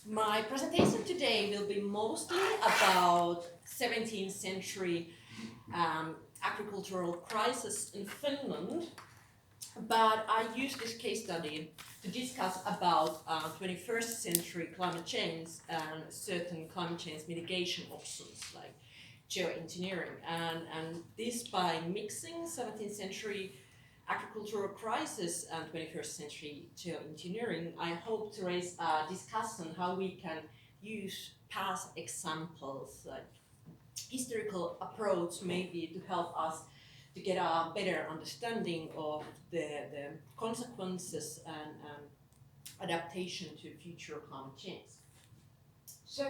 My presentation today will be mostly about 17th century agricultural crisis in Finland, but I use this case study to discuss about 21st century climate change and certain climate change mitigation options like geoengineering, and this by mixing 17th century agricultural crisis and 21st century geoengineering. I hope to raise a discussion how we can use past examples, like historical approach, maybe to help us to get a better understanding of the consequences and adaptation to future climate change. So,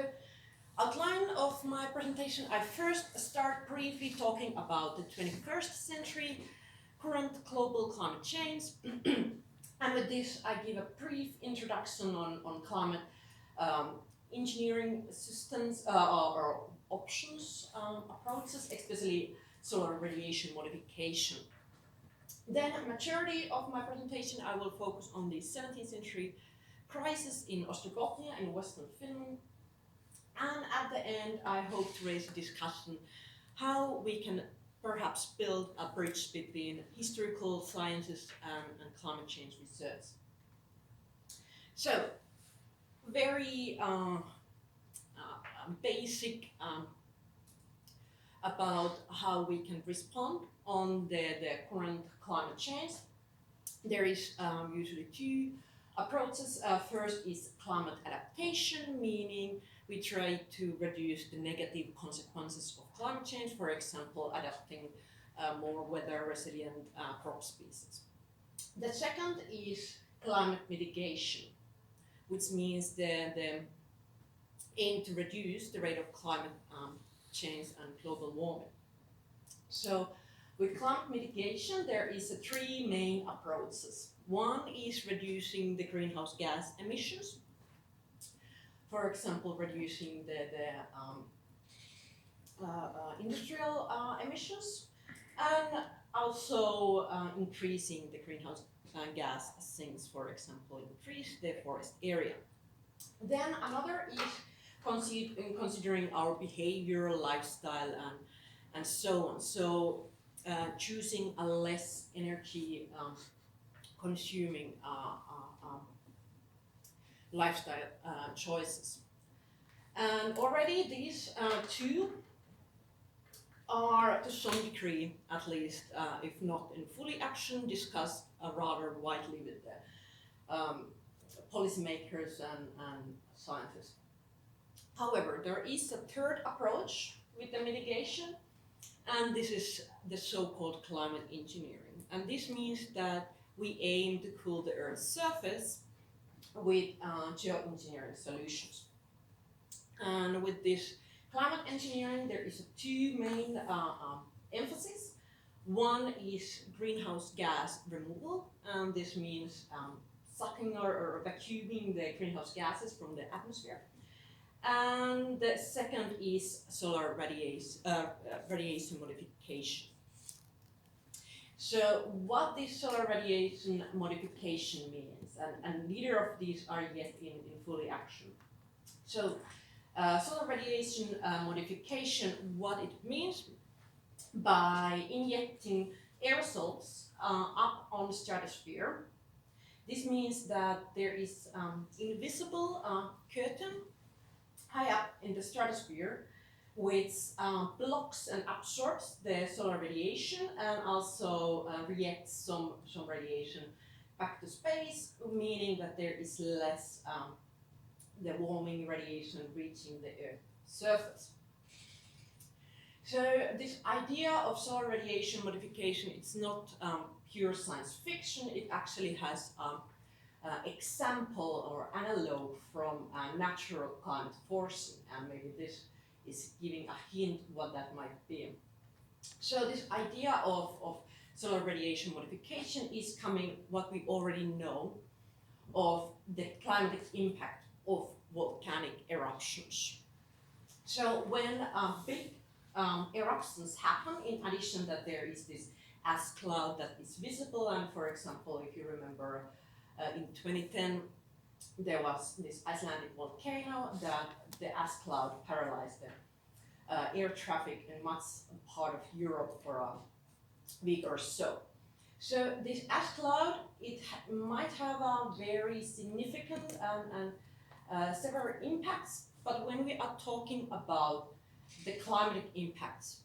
outline of my presentation, I first start briefly talking about the 21st century current global climate change, and with this I give a brief introduction on climate engineering systems or options, approaches, especially solar radiation modification. Then, majority of my presentation I will focus on the 17th century crisis in Porthania in western Finland, and at the end I hope to raise a discussion how we can perhaps build a bridge between historical sciences and climate change research. So, very basic about how we can respond on the current climate change. There is usually two approaches. First is climate adaptation, meaning we try to reduce the negative consequences of climate change, for example, adapting more weather resilient crop species. The second is climate mitigation, which means the aim to reduce the rate of climate change and global warming. So with climate mitigation, there is three main approaches. One is reducing the greenhouse gas emissions. For example, reducing the industrial emissions, and also increasing the greenhouse gas sinks, for example, increase the forest area. Then another is considering our behavior, lifestyle, and so on. So choosing a less energy consuming lifestyle choices. And already these two are to some degree, at least, if not in fully action, discussed rather widely with the policymakers and scientists. However, there is a third approach with the mitigation, and this is the so-called climate engineering. And this means that we aim to cool the Earth's surface with geoengineering solutions. And with this climate engineering, there is two main emphasis. One is greenhouse gas removal, and this means sucking or vacuuming the greenhouse gases from the atmosphere. And the second is solar radiation modification. So what this solar radiation modification means, and neither of these are yet in fully action. So solar radiation modification, what it means by injecting aerosols up on the stratosphere. This means that there is invisible curtain high up in the stratosphere, which blocks and absorbs the solar radiation and also reacts some radiation back to space, meaning that there is less the warming radiation reaching the Earth's surface. So this idea of solar radiation modification, it's not pure science fiction. It actually has example or analogue from natural climate forcing, and maybe this is giving a hint what that might be. So this idea of solar radiation modification is coming what we already know of the climatic impact of volcanic eruptions. So when big eruptions happen, in addition that there is this ash cloud that is visible, and for example, if you remember in 2010 there was this Icelandic volcano that the ash cloud paralyzed the air traffic in much part of Europe for a week or so. So this ash cloud, might have a very significant and several impacts, but when we are talking about the climatic impacts,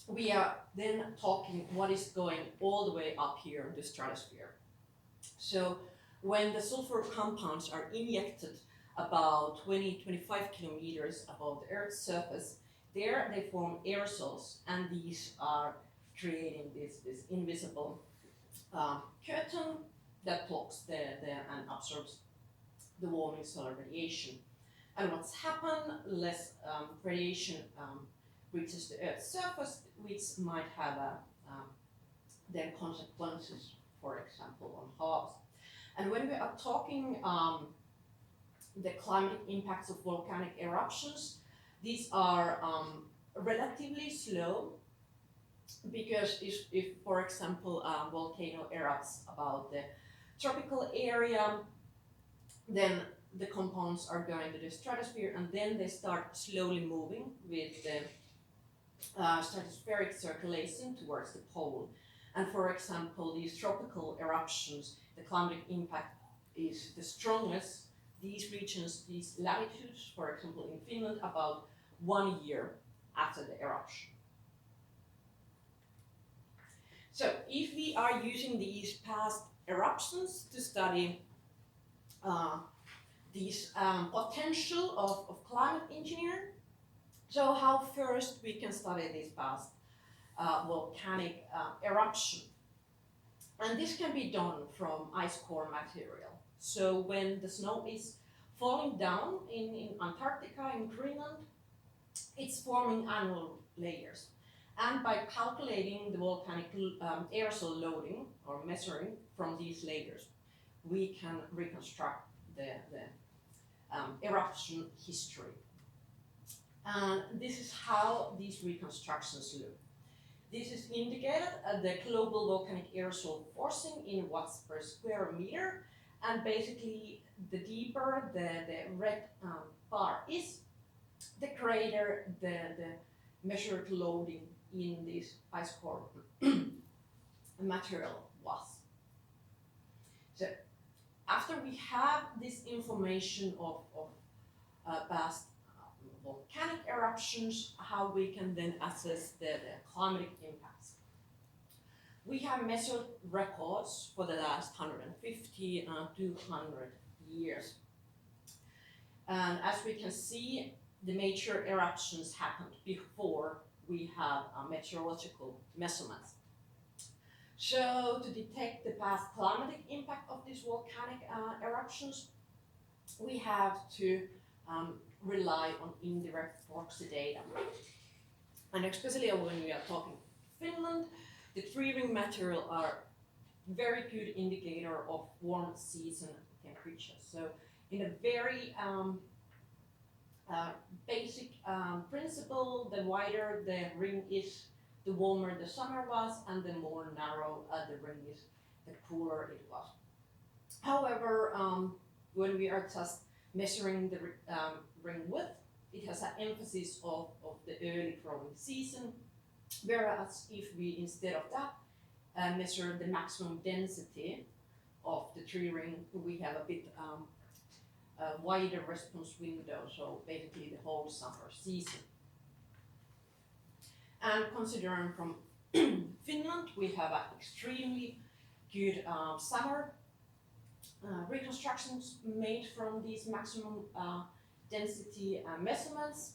we are then talking what is going all the way up here in the stratosphere. So when the sulfur compounds are injected about 20-25 kilometers above the Earth's surface, there they form aerosols, and these are creating this invisible curtain that blocks and absorbs the warming solar radiation. And what's happened, less radiation reaches the Earth's surface, which might have then consequences, for example, on harvest. And when we are talking the climatic impacts of volcanic eruptions, these are relatively slow, because if for example, a volcano erupts about the tropical area, then the compounds are going to the stratosphere, and then they start slowly moving with the stratospheric circulation towards the pole. And for example, these tropical eruptions, the climatic impact is the strongest. These regions, these latitudes, for example in Finland, about 1 year after the eruption. So if we are using these past eruptions to study this potential of climate engineering, so how first we can study this past volcanic eruption. And this can be done from ice core material. So when the snow is falling down in Antarctica, in Greenland, it's forming annual layers. And by calculating the volcanic aerosol loading, or measuring from these layers, we can reconstruct the eruption history. And this is how these reconstructions look. This is indicated at the global volcanic aerosol forcing in watts per square meter. And basically, the deeper the red bar is, the greater the measured loading in this ice core material was. So after we have this information of past volcanic eruptions, how we can then assess the climatic impacts. We have measured records for the last 150 and 200 years. And as we can see, the major eruptions happened before we have meteorological measurements. So to detect the past climatic impact of these volcanic eruptions, we have to rely on indirect proxy data. And especially when we are talking Finland, the tree-ring material are very good indicator of warm season temperatures. So in a very basic principle, the wider the ring is, the warmer the summer was, and the more narrow the ring is, the cooler it was. However, when we are just measuring the ring width, it has an emphasis of the early growing season, whereas if we, instead of that, measure the maximum density of the tree ring, we have a bit wider response window, so basically the whole summer season. And considering from Finland, we have an extremely good summer reconstructions made from these maximum density measurements.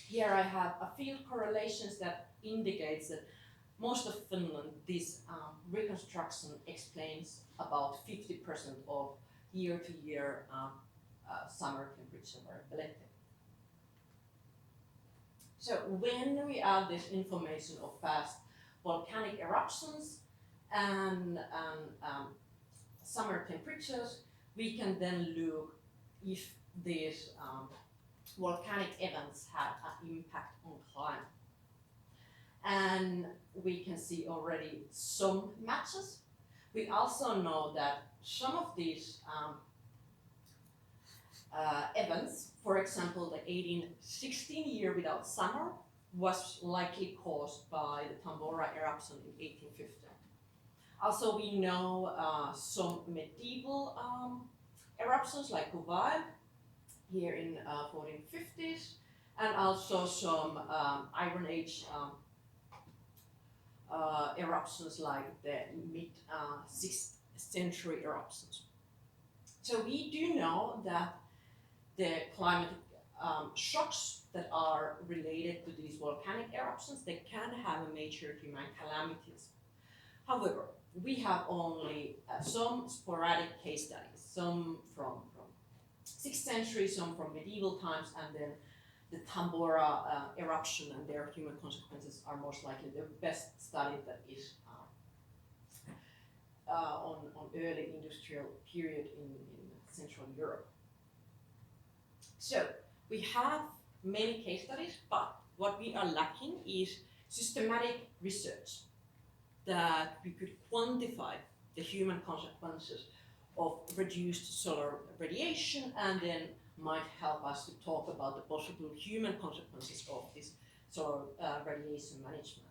Here I have a field correlations that indicates that most of Finland, this reconstruction explains about 50% of year-to-year summer temperature variability. So when we add this information of past volcanic eruptions and summer temperatures, we can then look if these volcanic events have an impact on climate. And we can see already some matches. We also know that some of these events, for example, the 1816 year without summer, was likely caused by the Tambora eruption in 1850. Also, we know some medieval eruptions like Kuwait here in 1450s, and also some Iron Age eruptions like the mid-6th century eruptions. So we do know that the climatic shocks that are related to these volcanic eruptions, they can have a major human calamities. However, we have only some sporadic case studies, some from 6th century, some from medieval times, and then the Tambora eruption and their human consequences are most likely the best study that is on early industrial period in Central Europe. So we have many case studies, but what we are lacking is systematic research that we could quantify the human consequences of reduced solar radiation, and then might help us to talk about the possible human consequences of this solar radiation management.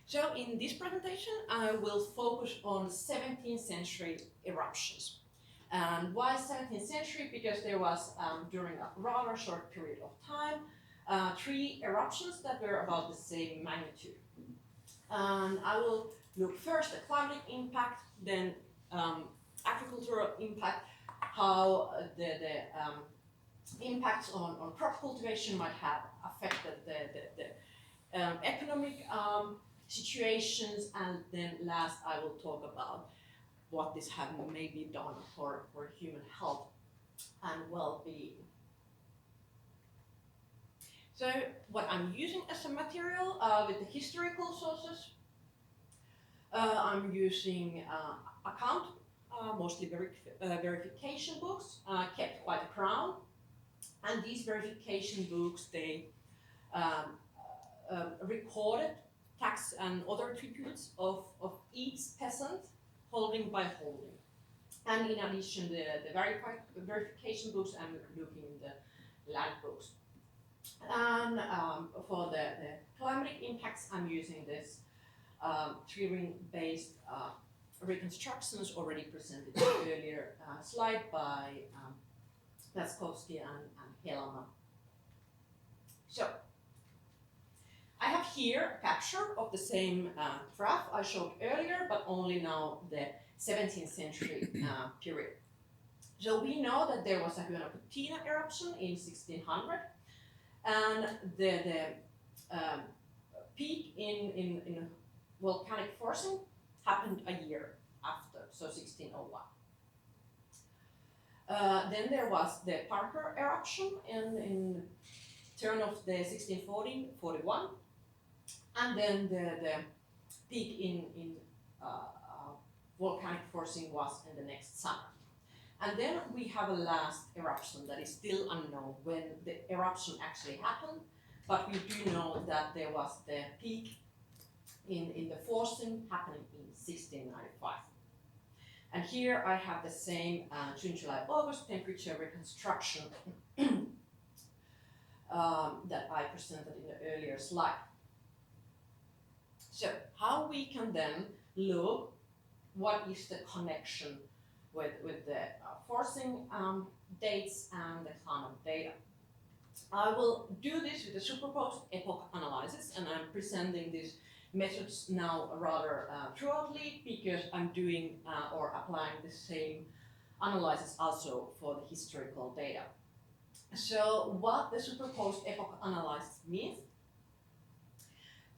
So in this presentation, I will focus on 17th century eruptions. And why 17th century? Because there was, during a rather short period of time, 3 eruptions that were about the same magnitude. And I will look first at climatic impact, then agricultural impact, how the impacts on crop cultivation might have affected the economic situations, and then last I will talk about what this have maybe done for human health and well-being. So what I'm using as a material with the historical sources, I'm using account, mostly verification books, kept by the Crown. And these verification books, they recorded tax and other tributes of each peasant holding by holding. And in addition, the verification books, I'm looking in the land books. And for the climatic impacts, I'm using this tree-ring-based reconstructions already presented in the earlier slide by Laskowski and Helma. So, I have here a capture of the same graph I showed earlier, but only now the 17th century period. So we know that there was a Porthania eruption in 1600, and the peak in volcanic forcing happened a year after, so 1601. Then there was the Parker eruption in turn of the 1640-41, and then the peak in volcanic forcing was in the next summer. And then we have a last eruption that is still unknown when the eruption actually happened, but we do know that there was the peak in the forcing happening in 1695. And here I have the same June, July, August temperature reconstruction that I presented in the earlier slide. So how we can then look what is the connection with the forcing dates and the climate data. I will do this with a superposed epoch analysis, and I'm presenting these methods now rather thoroughly because I'm doing or applying the same analysis also for the historical data. So what the superposed epoch analysis means,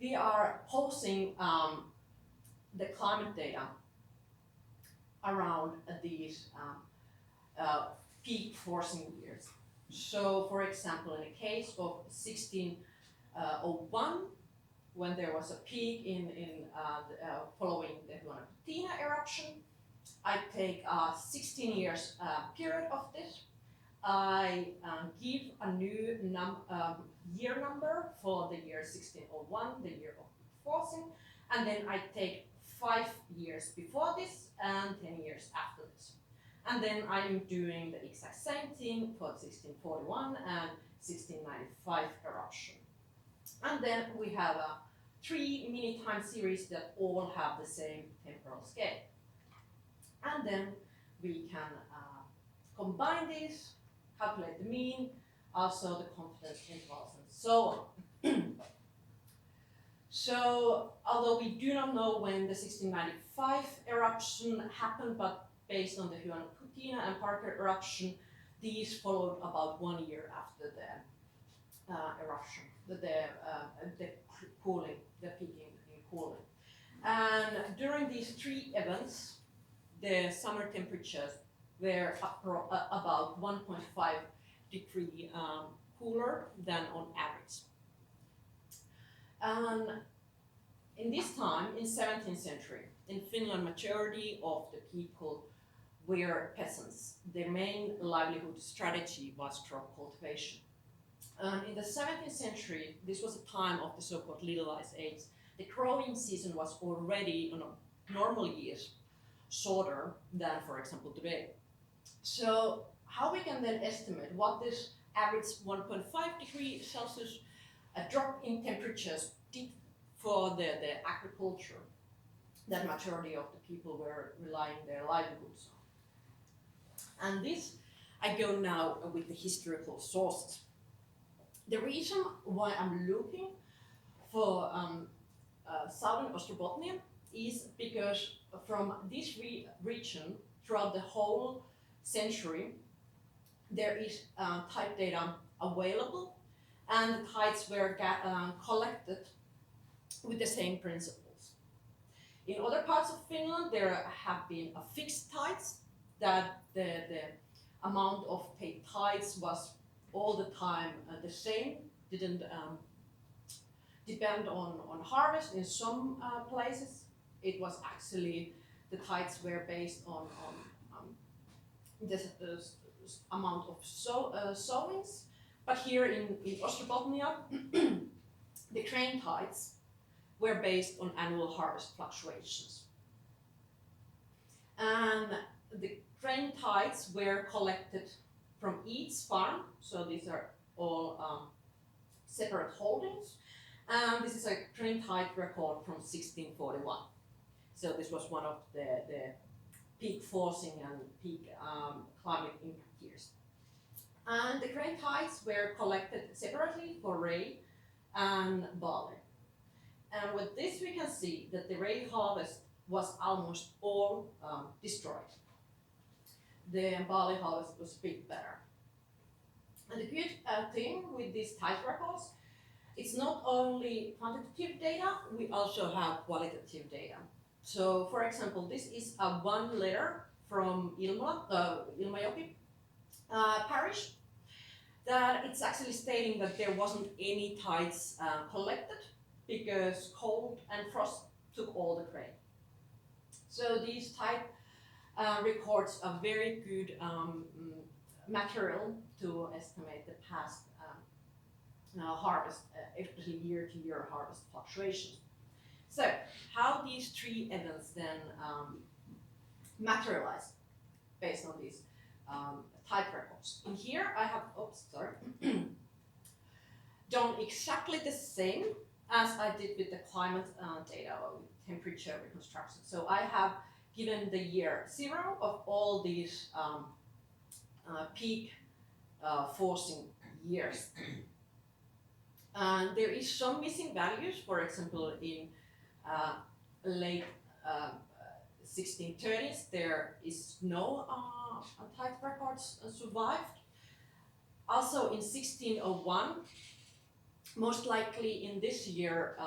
we are posing the climate data around these peak forcing years. So for example, in the case of 1601, when there was a peak following the Porthania eruption, I take a 16 years period of this. I give a new year number for the year 1601, the year of forcing, and then I take 5 years before this and 10 years after this. And then I'm doing the exact same thing for 1641 and 1695 eruption. And then we have a 3 mini time series that all have the same temporal scale. And then we can combine these, calculate the mean, also the confidence intervals, and so on. So, although we do not know when the 1695 eruption happened, but based on the Porthania and Parker eruption, these followed about 1 year after the eruption, the cooling, the peaking in cooling. And during these 3 events, the summer temperatures were about 1.5 degree cooler than on average. And in this time, in 17th century, in Finland, majority of the people were peasants. Their main livelihood strategy was crop cultivation. In the 17th century, this was a time of the so-called Little Ice Age. The growing season was already, on normal years, shorter than, for example, today. So how we can then estimate what this average 1.5 degree Celsius drop in temperatures did for the agriculture that majority of the people were relying their livelihoods on. And this, I go now with the historical sources. The reason why I'm looking for southern Ostrobothnia is because from this region, throughout the whole century, there is type data available, and the tides were collected with the same principles. In other parts of Finland, there have been fixed tides, that the amount of paid tides was all the time the same, didn't depend on harvest. In some places, it was actually, the tides were based on the amount of sowings. But here in Ostrobothnia, the grain tides were based on annual harvest fluctuations. And the grain tides were collected from each farm, so these are all separate holdings. And this is a grain tide record from 1641. So this was one of the peak forcing and peak climate impact years. And the grain tides were collected separately for rye and barley. And with this we can see that the rye harvest was almost all destroyed. The barley harvest was a bit better. And the good thing with these tide records, it's not only quantitative data, we also have qualitative data. So, for example, this is one letter from Ilmajoki parish, that it's actually stating that there wasn't any tides collected because cold and frost took all the grain. So these tide records a very good material to estimate the past harvest, especially year-to-year harvest fluctuations. So, how these 3 events then materialize based on these type records. In here I have, done exactly the same as I did with the climate data or with temperature reconstruction. So I have given the year 0 of all these peak forcing years. And there is some missing values, for example, in late 1630s, there is no type records survived. Also in 1601, most likely in this year,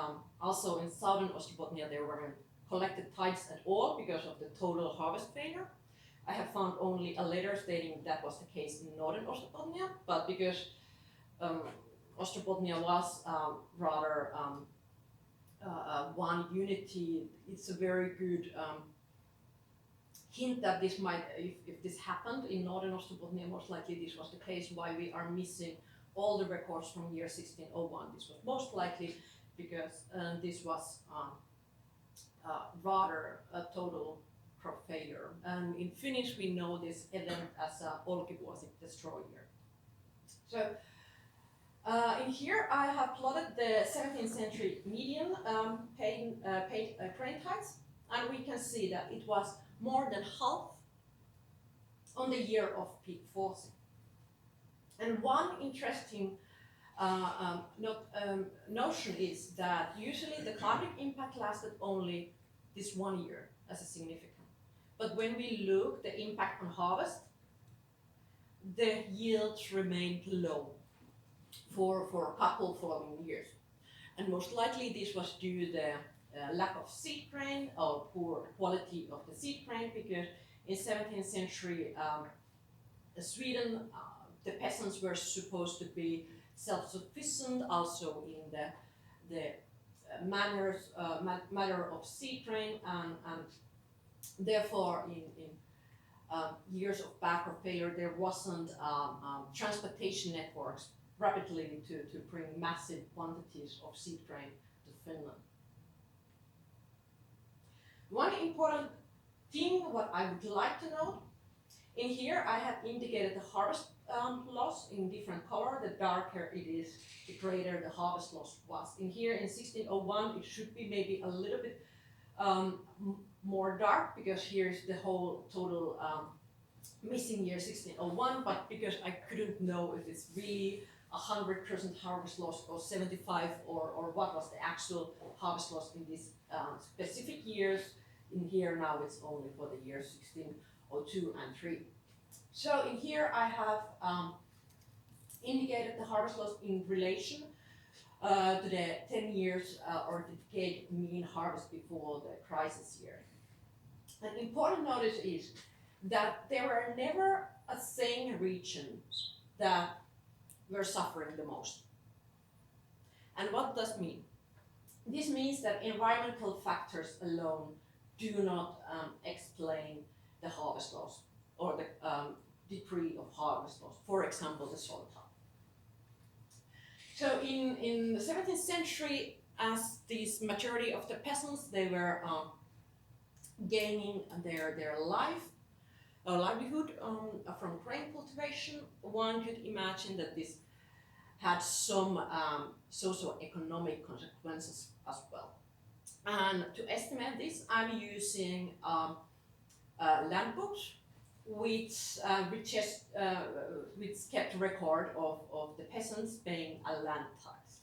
also in southern Ostrobothnia, there weren't collected tides at all because of the total harvest failure. I have found only a letter stating that was the case in northern Ostrobothnia, but because Ostrobothnia was rather one unity, it's a very good hint that this might, if this happened in northern Ostrobothnia, most likely this was the case. Why we are missing all the records from year 1601. This was most likely because this was rather a total crop failure. And in Finnish, we know this event as a olkivuosi destroyer. So in here, I have plotted the 17th century median paid grain heights, and we can see that it was more than half on the year of peak forcing. And one interesting notion is that usually the climatic impact lasted only this 1 year as a significant. But when we look the impact on harvest, the yields remained low for a couple following years. And most likely this was due to the lack of seed grain or poor quality of the seed grain, because in 17th century Sweden, the peasants were supposed to be self-sufficient also in the matter of seed grain, and therefore in years of bad crop failure there wasn't transportation networks rapidly to bring massive quantities of seed grain to Finland. One important thing what I would like to note, in here I have indicated the harvest loss in different color. The darker it is, the greater the harvest loss was. In here in 1601 it should be maybe a little bit more dark, because here's the whole total missing year 1601, but because I couldn't know if it's really 100% harvest loss or 75 or what was the actual harvest loss in these specific years. In here now it's only for the years 1602 and 3. So in here I have indicated the harvest loss in relation to the 10 years or decade mean harvest before the crisis year. An important notice is that there were never a same regions that were suffering the most. And what does mean? This means that environmental factors alone do not explain the harvest loss or the degree of harvest loss, for example the soil type. So in the 17th century, as this majority of the peasants, they were gaining their livelihood from grain cultivation, one could imagine that this had some socio-economic consequences as well. And to estimate this, I'm using land books which kept record of the peasants paying a land tax.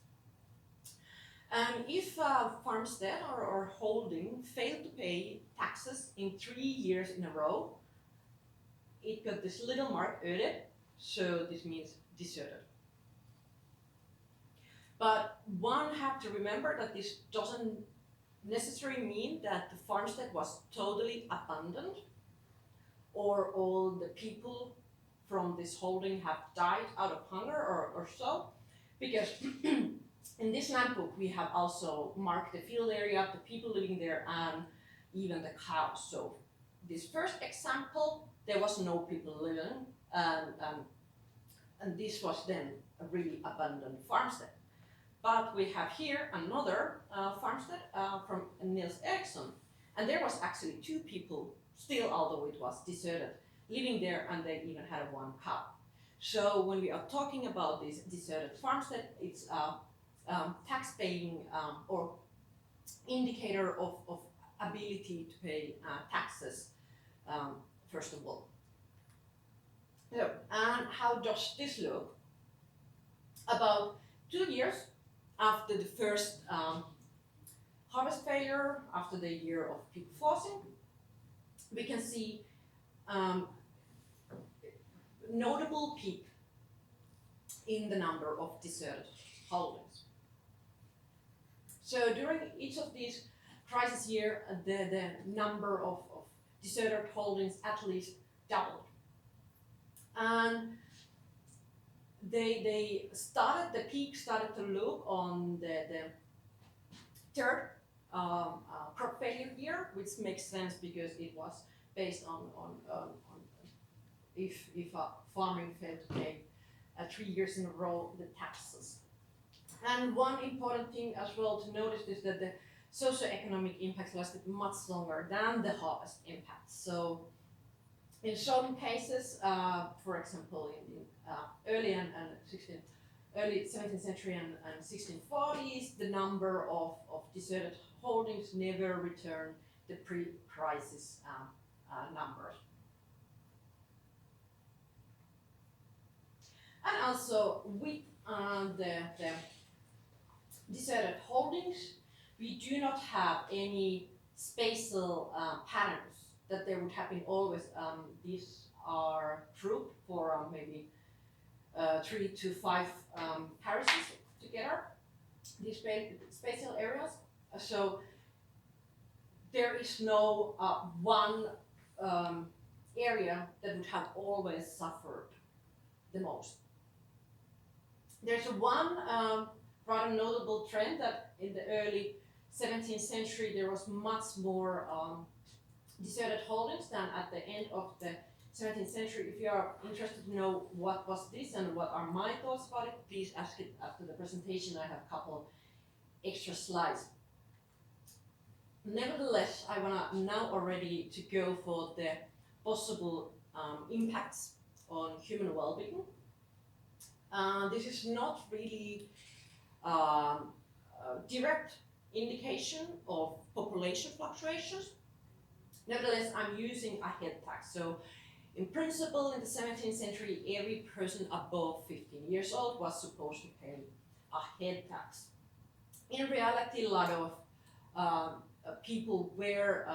And if a farmstead or holding failed to pay taxes in 3 years in a row, it got this little mark öde, so this means deserted. But one have to remember that this doesn't necessarily mean that the farmstead was totally abandoned or all the people from this holding have died out of hunger or so, because in this land book we have also marked the field area, the people living there, and even the cows. So this first example, there was no people living, and this was then a really abandoned farmstead. But we have here another farmstead from Niels Eriksson, and there was actually 2 people still, although it was deserted, living there, and they even had 1 cow. So when we are talking about this deserted farmstead, it's tax-paying or indicator of ability to pay taxes, first of all. So, and how does this look? About 2 years after the first harvest failure, after the year of peak forcing, we can see notable peak in the number of deserted holdings. So during each of these crisis year, the number of deserted holdings at least doubled. And the peak started to look on the third crop failure year, which makes sense because it was based on if a farming failed to pay 3 years in a row the taxes. And one important thing as well to notice is that the socio-economic impacts lasted much longer than the harvest impacts. So in some cases, for example, in early 17th century and 1640s, the number of deserted holdings never returned the pre-crisis numbers. And also with the deserted holdings, we do not have any spatial patterns that there would have been always. These are grouped for maybe 3 to 5 parishes together, these spatial areas. So there is no one area that would have always suffered the most. There's one rather notable trend that in the early 17th century there was much more deserted holdings than at the end of the 17th century. If you are interested to know what was this and what are my thoughts about it, please ask it after the presentation. I have a couple extra slides. Nevertheless, I want to now already to go for the possible impacts on human well-being. This is not really a direct indication of population fluctuations. Nevertheless, I'm using a head tax. So in principle, in the 17th century, every person above 15 years old was supposed to pay a head tax. In reality, a lot of people were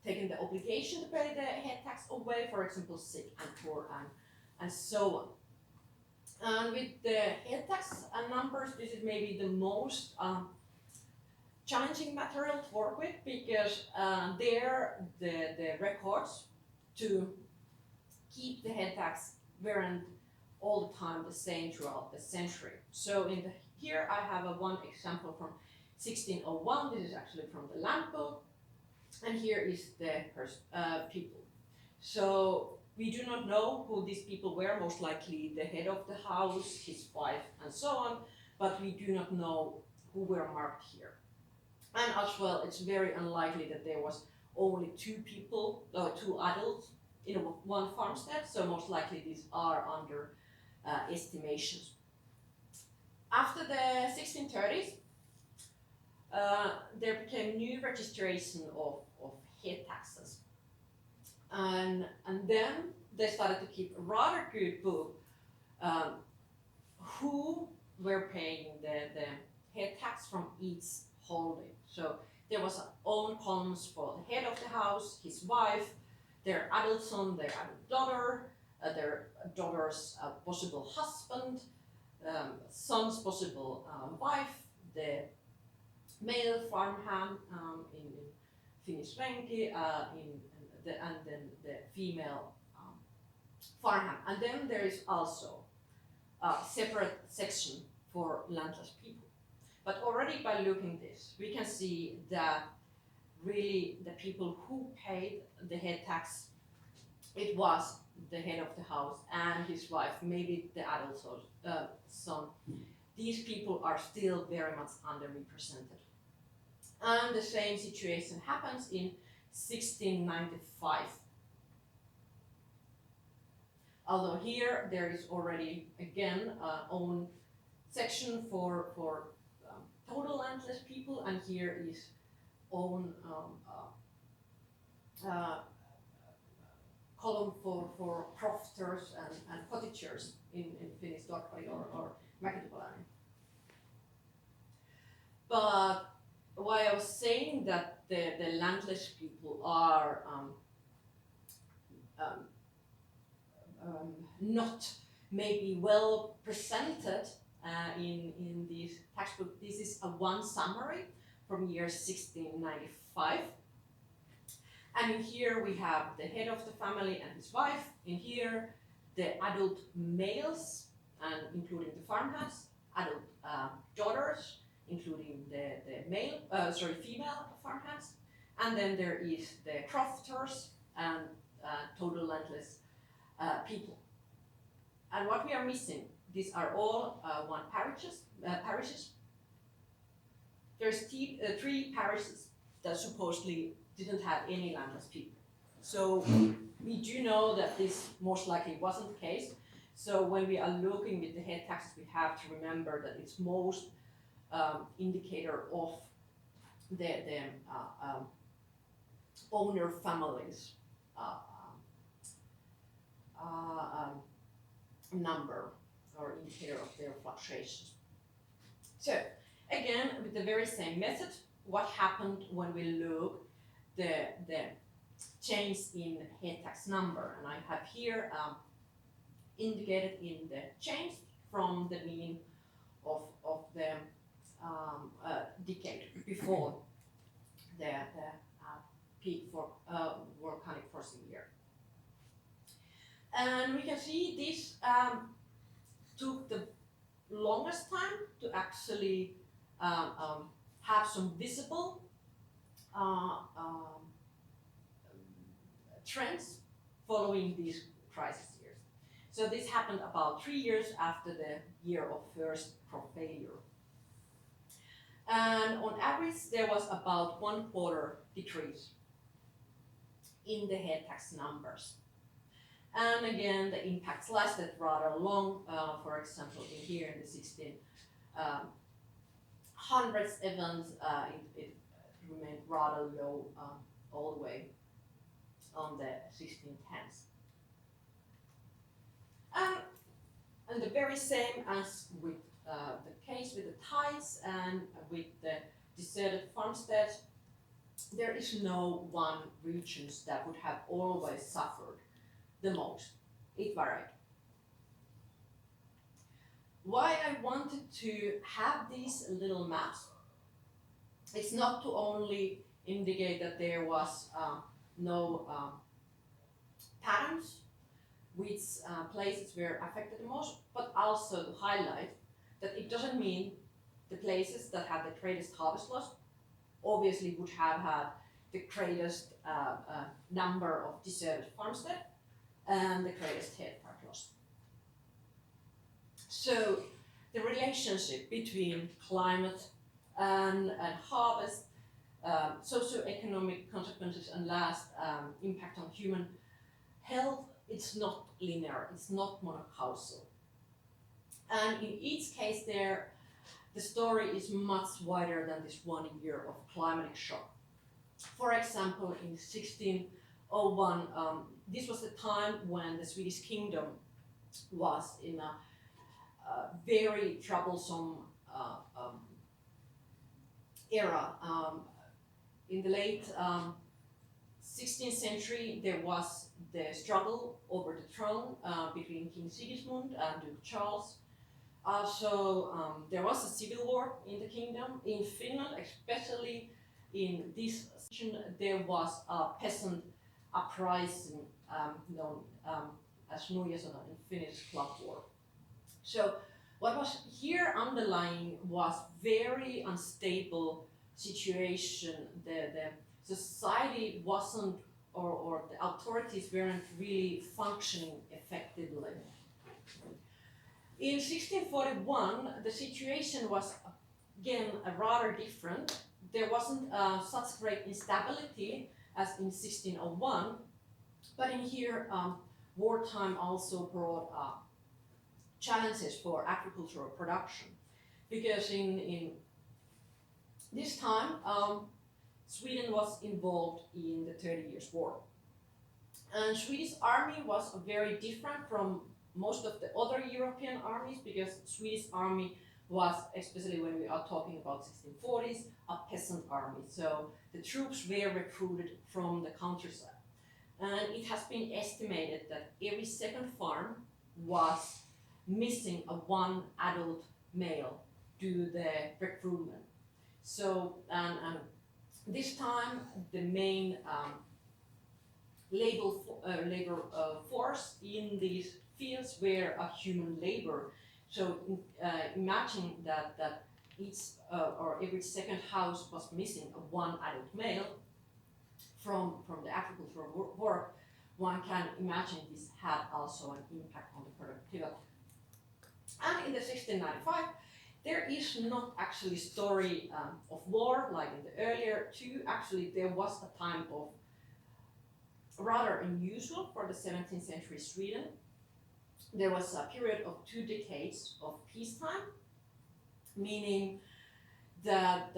taking the obligation to pay the head tax away, for example, sick and poor and so on. And with the head tax numbers, this is maybe the most challenging material to work with, because there the records to keep the head tax weren't all the time the same throughout the century. So here I have one example from 1601. This is actually from the land book, and here is the people. So we do not know who these people were, most likely the head of the house, his wife, and so on, but we do not know who were marked here. And as well, it's very unlikely that there was only 2 people, or 2 adults in one farmstead, so most likely these are under estimations. After the 1630s, there became new registration of head taxes. And then they started to keep a rather good book who were paying the head tax from each holding. So there was own columns for the head of the house, his wife, their adult son, their adult daughter, their daughter's possible husband, son's possible wife, the male farmhand in Finnish Renki, and then the female farmhand. And then there is also a separate section for landless people. But already by looking at this, we can see that really the people who paid the head tax, it was the head of the house and his wife, maybe the adult son. These people are still very much underrepresented. And the same situation happens in 1695. Although here there is already again own section for total landless people, and here is own column for crofters and cottagers in Finnish Dorpari or Mäkitupalainen. But why I was saying that the landless people are not maybe well presented in this textbook. This is a one summary from year 1695. And in here we have the head of the family and his wife. In here, the adult males, and including the farmhands, adult daughters, including the female farmhands. And then there is the crofters and total landless people. And what we are missing, these are all parishes. there's three parishes that supposedly didn't have any landless people. So we do know that this most likely wasn't the case. So when we are looking with the head taxes, we have to remember that it's most indicator of the owner families number or indicator of their fluctuations. So again, with the very same method, what happened when we look the change in head tax number, and I have here indicated in the change from the mean of the decade before the peak for volcanic forcing year. And we can see this took the longest time to actually have some visible trends following these crisis years. So this happened about 3 years after the year of first crop failure. And on average, there was about 1/4 decrease in the head tax numbers. And again, the impacts lasted rather long. For example, here in the 1600s events, it remained rather low all the way on the 1610s. And the very same as with the case with the tides and with the deserted farmsteads, there is no one region that would have always suffered the most. It varied. Why I wanted to have these little maps, it's not to only indicate that there was no patterns which places were affected the most, but also to highlight that it doesn't mean the places that had the greatest harvest loss obviously would have had the greatest number of deserted farmstead and the greatest head part loss. So the relationship between climate and harvest, socio-economic consequences, and last impact on human health, it's not linear, it's not monocausal. And in each case there, the story is much wider than this 1 year of climatic shock. For example, in 1601, this was the time when the Swedish kingdom was in a very troublesome era. In the late 16th century, there was the struggle over the throne between King Sigismund and Duke Charles. Also, there was a civil war in the kingdom. In Finland, especially in this section, there was a peasant uprising known as Nuijasota in Finnish club war. So what was here underlying was very unstable situation. The society wasn't, or the authorities weren't really functioning effectively. In 1641, the situation was again rather different. There wasn't such great instability as in 1601, but in here, wartime also brought challenges for agricultural production, because in this time, Sweden was involved in the 30 Years' War. And Swedish army was very different from most of the other European armies, because Swedish army was, especially when we are talking about 1640s, a peasant army. So the troops were recruited from the countryside. And it has been estimated that every second farm was missing one adult male due to the recruitment. So, and this time the main labor force in these fields were a human labor. So imagine that each or every second house was missing one adult male from the agricultural work. One can imagine this had also an impact on the productivity. And in the 1695, there is not actually story of war like in the earlier two. Actually, there was a time of rather unusual for the 17th century Sweden. There was a period of 2 decades of peacetime, meaning that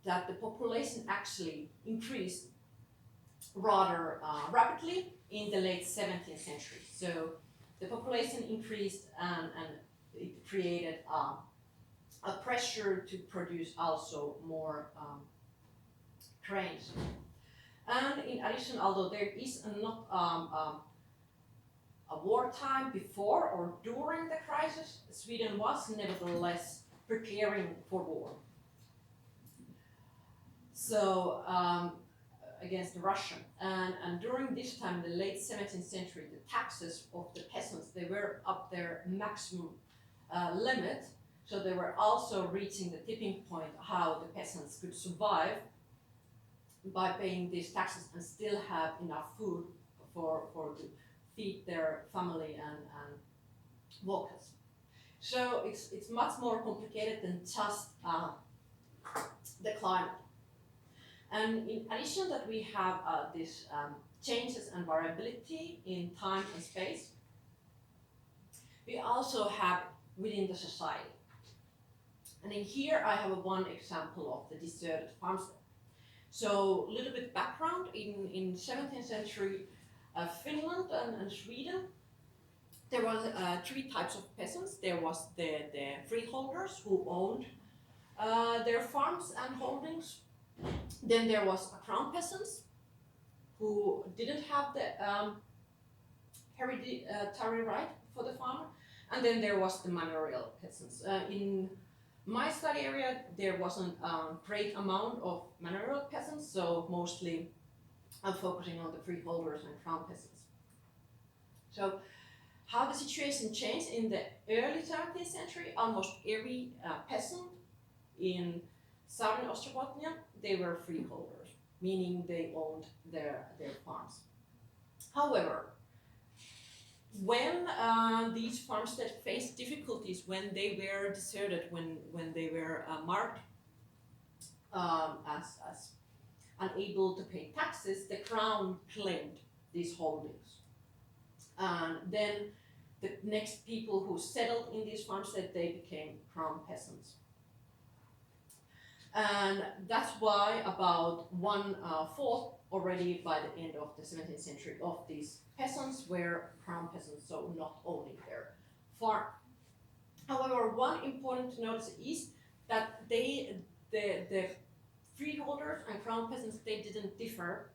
the population actually increased rather rapidly in the late 17th century. So the population increased and it created a pressure to produce also more grains. And in addition, although there is not a wartime before or during the crisis, Sweden was nevertheless preparing for war. So against Russia, and during this time, the late 17th century, the taxes of the peasants, they were up their maximum limit. So they were also reaching the tipping point how the peasants could survive by paying these taxes and still have enough food for to feed their family and workers. So it's much more complicated than just the climate. And in addition that we have these changes and variability in time and space, we also have within the society. And in here I have one example of the deserted farmstead. So a little bit background, in 17th century Finland and Sweden, there were 3 types of peasants. There was the freeholders who owned their farms and holdings. Then there was crown peasants who didn't have the hereditary right for the farm. And then there was the manorial peasants. In my study area, there wasn't a great amount of manorial peasants, so mostly I'm focusing on the freeholders and crown peasants. So how the situation changed in the early 17th century, almost every peasant in southern Ostrobothnia, they were freeholders, meaning they owned their farms. However, when these farmsteads faced difficulties, when they were deserted, when they were marked as unable to pay taxes, the crown claimed these holdings. And then the next people who settled in these farmsteads, they became crown peasants. And that's why about 1/4 already by the end of the 17th century of these peasants were crown peasants, so not owning their farm. However, one important to notice is that the freeholders and crown peasants, they didn't differ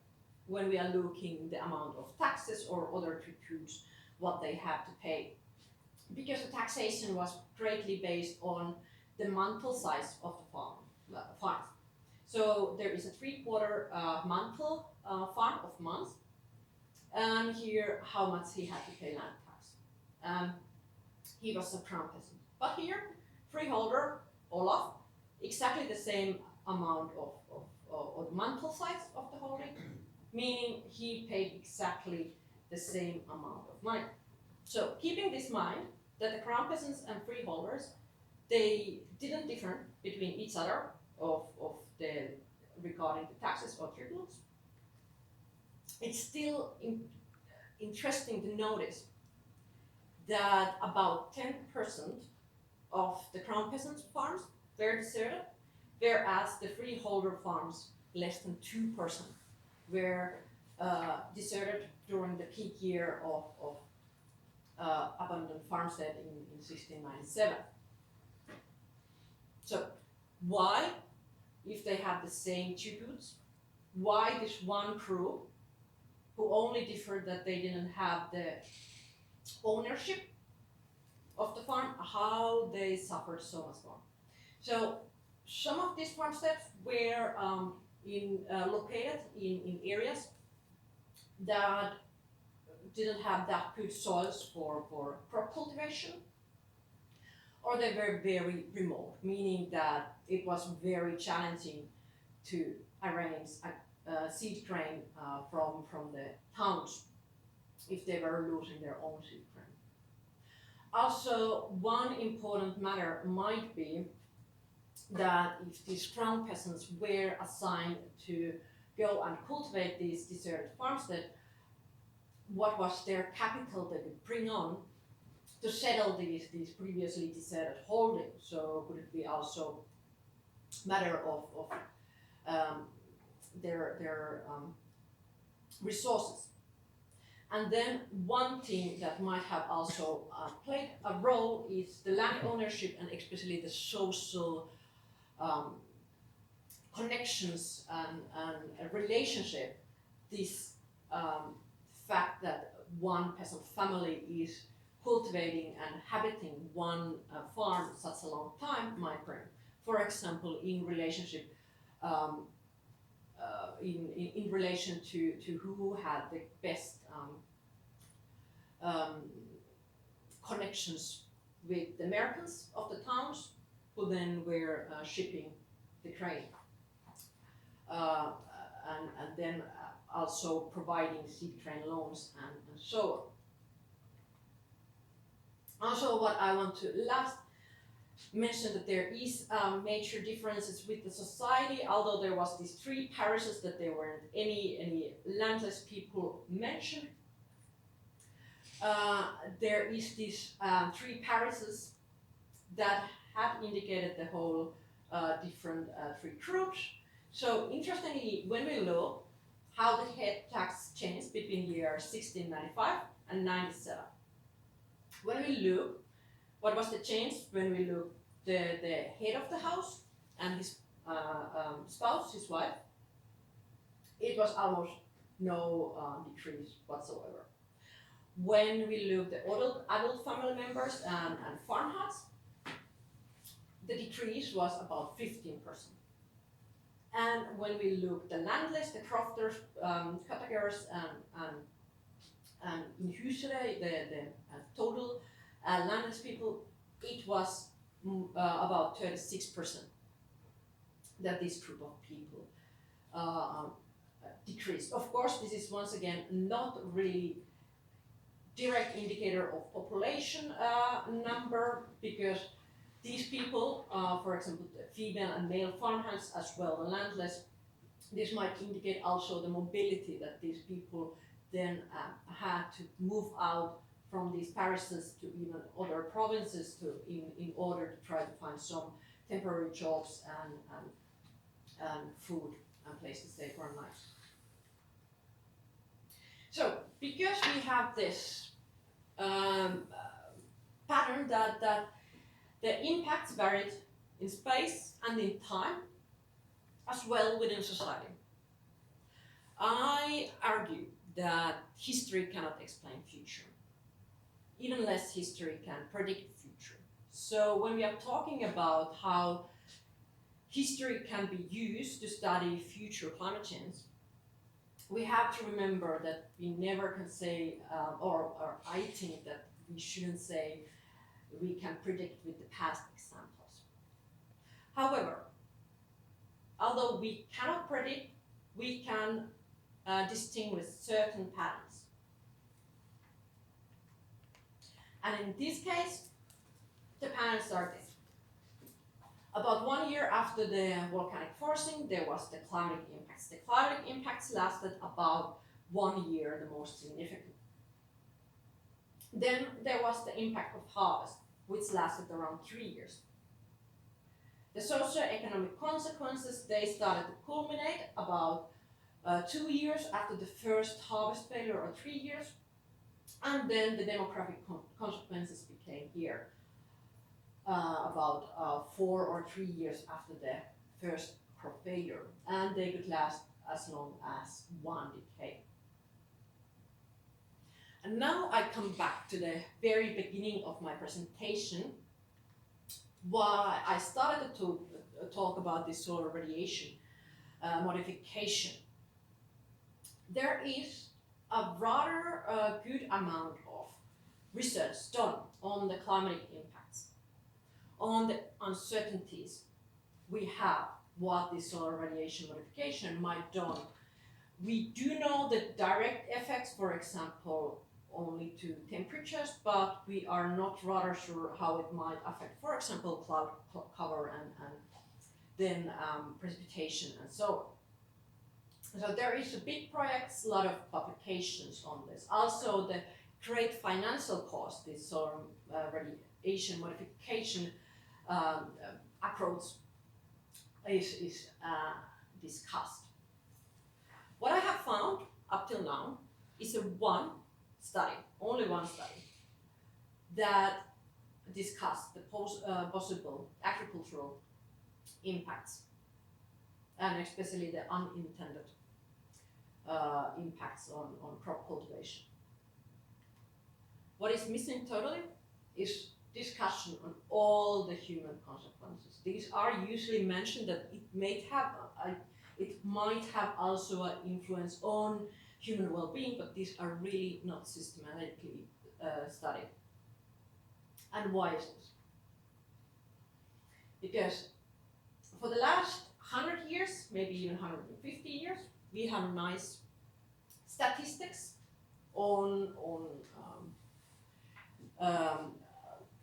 when we are looking the amount of taxes or other tributes what they have to pay, because the taxation was greatly based on the mantle size of the farms. So there is a 3/4 mantle farm of months, and here how much he had to pay land tax. He was a crown peasant. But here, freeholder Olaf, exactly the same amount of mantle size of the holding, meaning he paid exactly the same amount of money. So keeping this in mind, that the crown peasants and freeholders, they didn't differ between each other regarding the taxes or tributes. It's still interesting to notice that about 10% of the crown peasants' farms were deserted, whereas the freeholder farms, less than 2%, were deserted during the peak year of abundant farmstead in 1697. So why, if they have the same tributes, why this one group who only differed that they didn't have the ownership of the farm, how they suffered so much more? So some of these farmsteads were located in areas that didn't have that good soils for crop cultivation, or they were very remote, meaning that it was very challenging to arrange seed grain from the towns if they were losing their own seed grain. Also, one important matter might be that if these crown peasants were assigned to go and cultivate these deserted farmstead, what was their capital they could bring on to settle these previously deserted holdings? So could it be also matter of their resources? And then one thing that might have also played a role is the land ownership, and especially the social connections and a relationship. This fact that one peasant family is cultivating and habiting one farm such a long time might bring, for example, in relationship in relation to who had the best connections with the Americans of the towns, who then were shipping the grain, and then also providing seed grain loans and so on. Also, what I want to last mention, that there is major differences with the society. Although there was these 3 parishes, that there weren't any landless people mentioned. There is these 3 parishes that have indicated the whole different 3 groups. So interestingly, when we look how the head tax changed between year 1695 and 97, when we look what was the change when we look the head of the house and his spouse, his wife, it was almost no decrease whatsoever. When we look the adult family members and farmhands, the decrease was about 15%. And when we look the landless, the crofters, categories, and in Husere, the total landless people, it was about 36% that this group of people decreased. Of course, this is once again not really direct indicator of population number, because these people, for example, the female and male farmhands as well, the landless, this might indicate also the mobility that these people then had to move out from these parishes to even other provinces in order to try to find some temporary jobs and food and place to stay for a night. So, because we have this pattern that the impacts varied in space and in time, as well within society, I argue that history cannot explain future. Even less history can predict future. So when we are talking about how history can be used to study future climate change, we have to remember that we never can say, or I think that we shouldn't say we can predict with the past examples. However, although we cannot predict, we can distinguish certain patterns. And in this case, the patterns are this. About 1 year after the volcanic forcing, there was the climatic impacts. The climatic impacts lasted about 1 year, the most significant. Then there was the impact of harvest, which lasted around 3 years. The socio-economic consequences, they started to culminate about 2 years after the first harvest failure, or 3 years. And then the demographic consequences became here about 4 or 3 years after the first crop failure, and they could last as long as 1 decade. And now I come back to the very beginning of my presentation, why I started to talk about this solar radiation modification. There is a rather good amount of research done on the climatic impacts, on the uncertainties we have what this solar radiation modification might do. We do know the direct effects, for example, only to temperatures, but we are not rather sure how it might affect, for example, cloud cover and then precipitation and so on. So there is a big projects, a lot of publications on this. Also the great financial cost, this sort of radiation modification approach is discussed. What I have found up till now is only one study, that discussed the possible agricultural impacts, and especially the unintended impacts on crop cultivation. What is missing totally is discussion on all the human consequences. These are usually mentioned that it might have also an influence on human well-being, but these are really not systematically studied. And why is this? Because for the last 100 years, maybe even 150 years, we have nice statistics on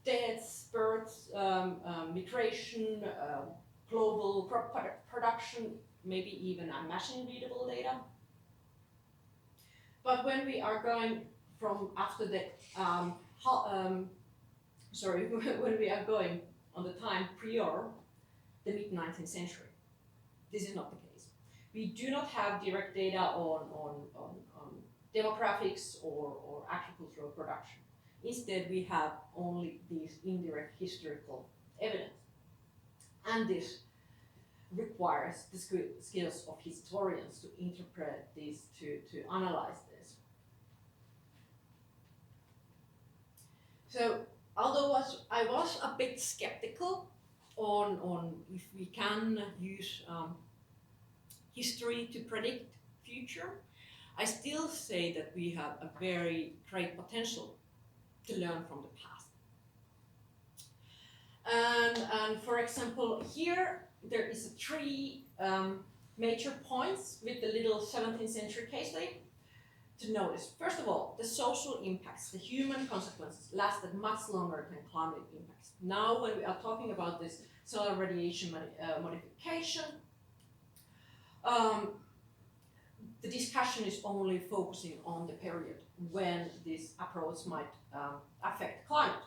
deaths, births, migration, global crop production, maybe even machine-readable data. But when we are going from after the when we are going on the time prior the mid-19th century, this is not the case. We do not have direct data on demographics or agricultural production. Instead, we have only these indirect historical evidence. And this requires the skills of historians to interpret this, to analyze this. So, although I was a bit skeptical on if we can use history to predict future, I still say that we have a very great potential to learn from the past. And for example, here there is three major points with the little 17th century case study to notice. First of all, the social impacts, the human consequences lasted much longer than climatic impacts. Now when we are talking about this solar radiation modification, the discussion is only focusing on the period when this approach might affect climate.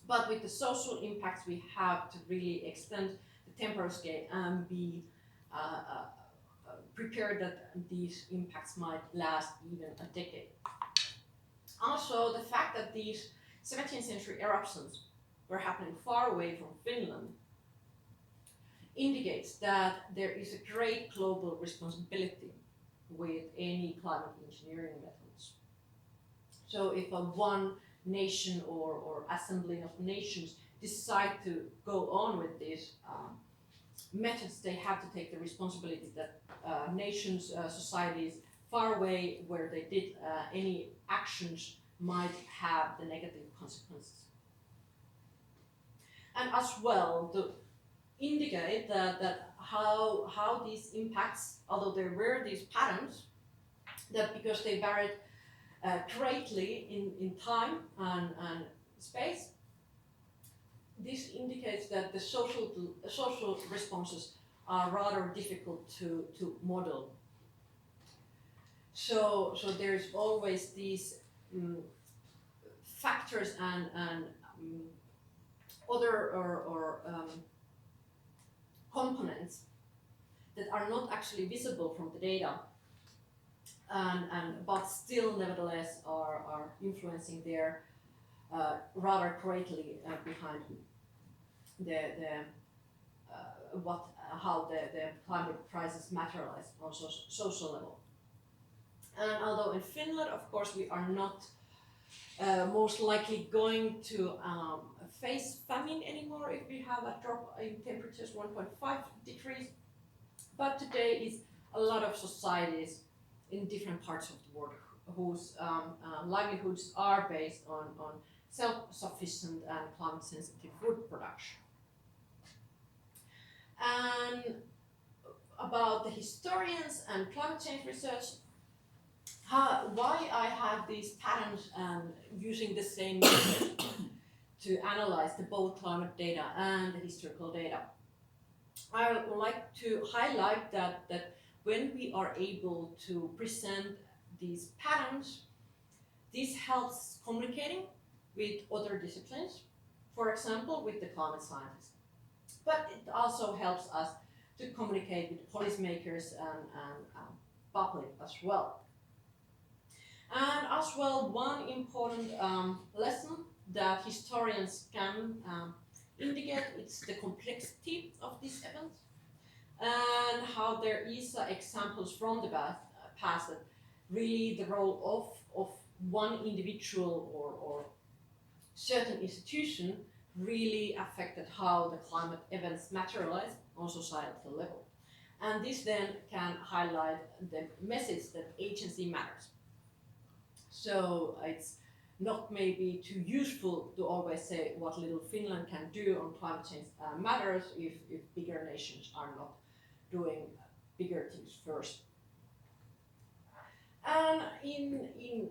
But with the social impacts, we have to really extend the temporal scale and be prepared that these impacts might last even a decade. Also, the fact that these 17th century eruptions were happening far away from Finland indicates that there is a great global responsibility with any climate engineering methods. So if one nation or assembly of nations decide to go on with these methods, they have to take the responsibility that nations, societies far away where they did any actions might have the negative consequences. And as well, to indicate that how these impacts, although there were these patterns, that because they varied greatly in time and space, this indicates that the social responses are rather difficult to model. So there's always these factors and other or components that are not actually visible from the data, but still nevertheless are influencing their rather greatly behind how the climate crisis materialize on social level. And although in Finland, of course, we are not most likely going to face famine anymore if we have a drop in temperatures 1.5 degrees, but today is a lot of societies in different parts of the world whose livelihoods are based on self-sufficient and climate-sensitive food production. And about the historians and climate change research, why I have these patterns and using the same method to analyze the both climate data and the historical data. I would like to highlight that when we are able to present these patterns, this helps communicating with other disciplines, for example, with the climate scientists. But it also helps us to communicate with policymakers and public as well. And as well, one important lesson that historians can indicate is the complexity of these events and how there is examples from the past that really the role of one individual or certain institution really affected how the climate events materialize on societal level. And this then can highlight the message that agency matters. So it's not maybe too useful to always say what little Finland can do on climate change matters if bigger nations are not doing bigger things first. And in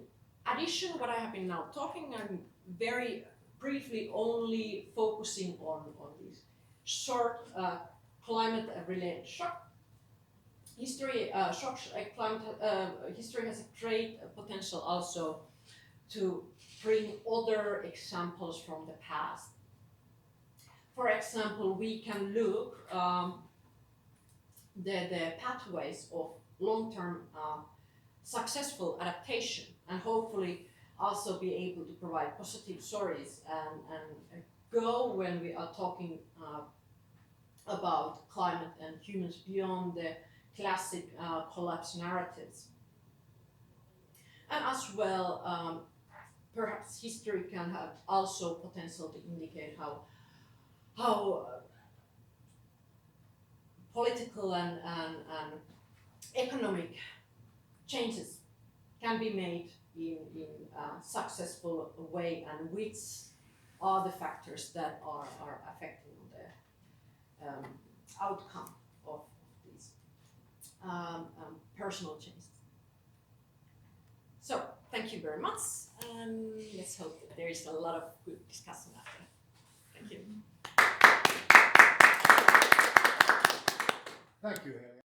addition, what I have been now talking, I'm very briefly only focusing on these short climate-related shocks. History history has a great potential also to bring other examples from the past. For example, we can look the pathways of long-term successful adaptation and hopefully also be able to provide positive stories and go when we are talking about climate and humans beyond the classic collapse narratives. And as well, perhaps history can have also potential to indicate how political and economic changes can be made in a successful way, and which are the factors that are affecting the outcome of these personal changes. So, thank you very much, and let's hope that there is a lot of good discussion after. Thank you. Thank you, Heli.